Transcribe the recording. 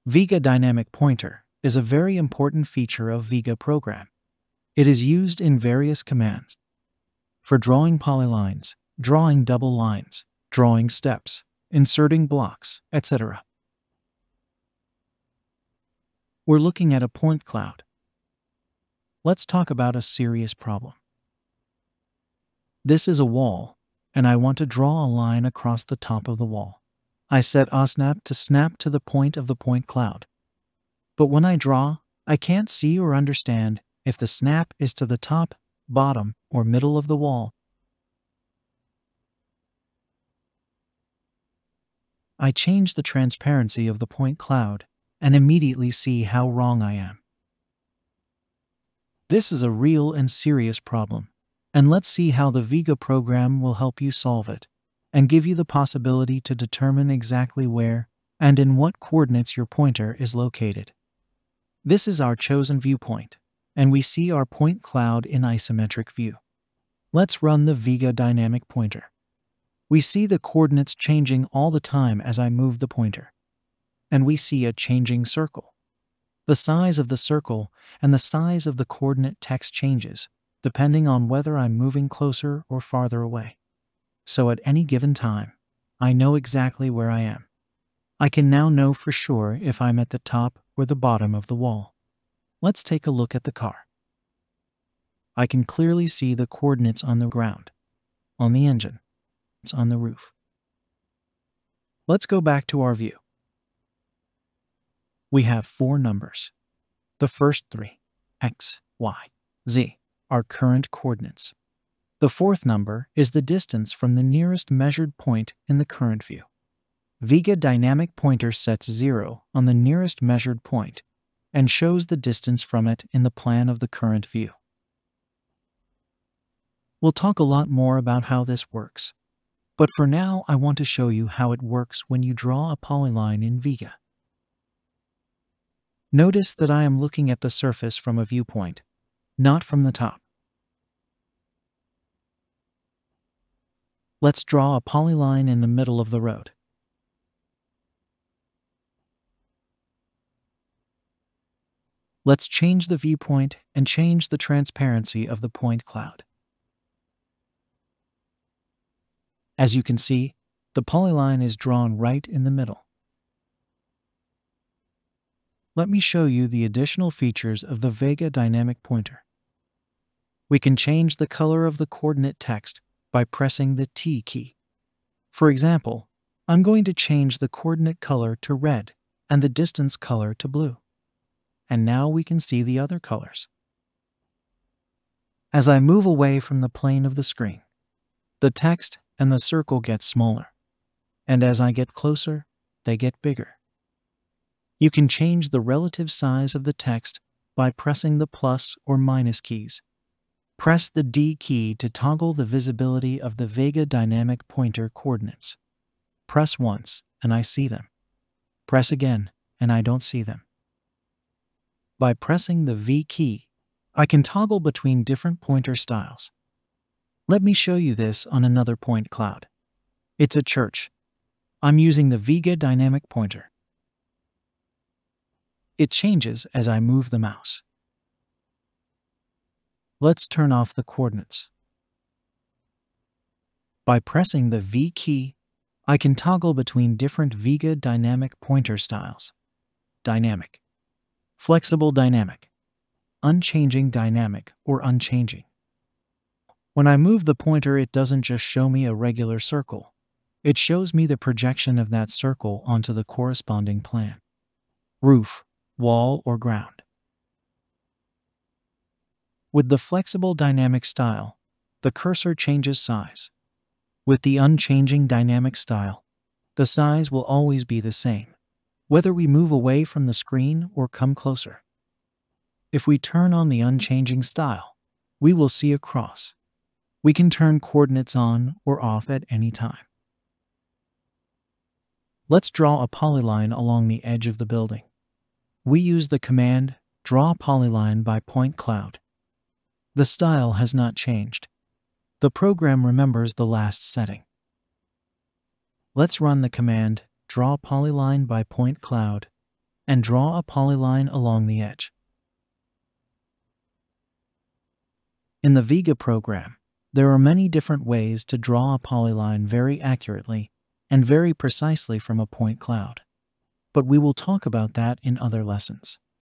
VEGA Dynamic Pointer is a very important feature of VEGA program. It is used in various commands for drawing polylines, drawing double lines, drawing steps, inserting blocks, etc. We're looking at a point cloud. Let's talk about a serious problem. This is a wall, and I want to draw a line across the top of the wall. I set OSnap to snap to the point of the point cloud. But when I draw, I can't see or understand if the snap is to the top, bottom, or middle of the wall. I change the transparency of the point cloud and immediately see how wrong I am. This is a real and serious problem, and let's see how the VEGA program will help you solve it and give you the possibility to determine exactly where and in what coordinates your pointer is located. This is our chosen viewpoint, and we see our point cloud in isometric view. Let's run the VEGA dynamic pointer. We see the coordinates changing all the time as I move the pointer, and we see a changing circle. The size of the circle and the size of the coordinate text changes depending on whether I'm moving closer or farther away. So at any given time, I know exactly where I am. I can now know for sure if I'm at the top or the bottom of the wall. Let's take a look at the car. I can clearly see the coordinates on the ground, on the engine, it's on the roof. Let's go back to our view. We have 4 numbers. The first 3, x, y, z, are current coordinates. The 4th number is the distance from the nearest measured point in the current view. VEGA dynamic pointer sets 0 on the nearest measured point and shows the distance from it in the plan of the current view. We'll talk a lot more about how this works, but for now I want to show you how it works when you draw a polyline in VEGA. Notice that I am looking at the surface from a viewpoint, not from the top. Let's draw a polyline in the middle of the road. Let's change the viewpoint and change the transparency of the point cloud. As you can see, the polyline is drawn right in the middle. Let me show you the additional features of the VEGA dynamic pointer. We can change the color of the coordinate text by pressing the T key. For example, I'm going to change the coordinate color to red and the distance color to blue. And now we can see the other colors. As I move away from the plane of the screen, the text and the circle get smaller, and as I get closer, they get bigger. You can change the relative size of the text by pressing the plus or minus keys. Press the D key to toggle the visibility of the VEGA dynamic pointer coordinates. Press once and I see them. Press again and I don't see them. By pressing the V key, I can toggle between different pointer styles. Let me show you this on another point cloud. It's a church. I'm using the VEGA dynamic pointer. It changes as I move the mouse. Let's turn off the coordinates. By pressing the V key, I can toggle between different VEGA dynamic pointer styles. Dynamic, flexible dynamic, unchanging dynamic, or unchanging. When I move the pointer, it doesn't just show me a regular circle. It shows me the projection of that circle onto the corresponding plan. Roof, wall, or ground. With the flexible dynamic style, the cursor changes size. With the unchanging dynamic style, the size will always be the same, whether we move away from the screen or come closer. If we turn on the unchanging style, we will see a cross. We can turn coordinates on or off at any time. Let's draw a polyline along the edge of the building. We use the command Draw Polyline by Point Cloud. The style has not changed. The program remembers the last setting. Let's run the command Draw Polyline by Point Cloud and draw a polyline along the edge. In the VEGA program, there are many different ways to draw a polyline very accurately and very precisely from a point cloud. But we will talk about that in other lessons.